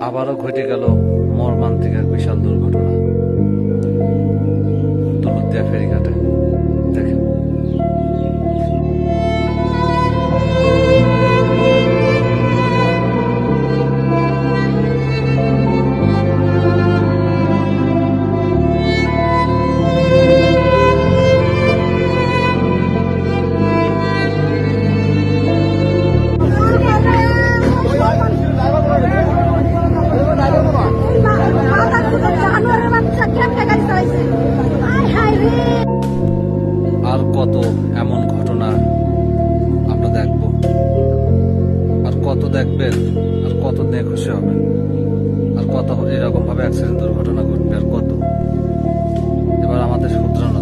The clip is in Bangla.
আবারও ঘটে গেল মর্মান্তিক এক বিশাল দুর্ঘটনা দৌলতদিয়া ফেরিঘাটে। দেখেন, আর কত এমন ঘটনা আমরা দেখব, আর কত দেখবেন, আর কত নিয়ে খুশি হবেন, আর কত এরকম ভাবে অ্যাক্সিডেন্ট দুর্ঘটনা ঘটবে, আর কত। এবার আমাদের শুধরানো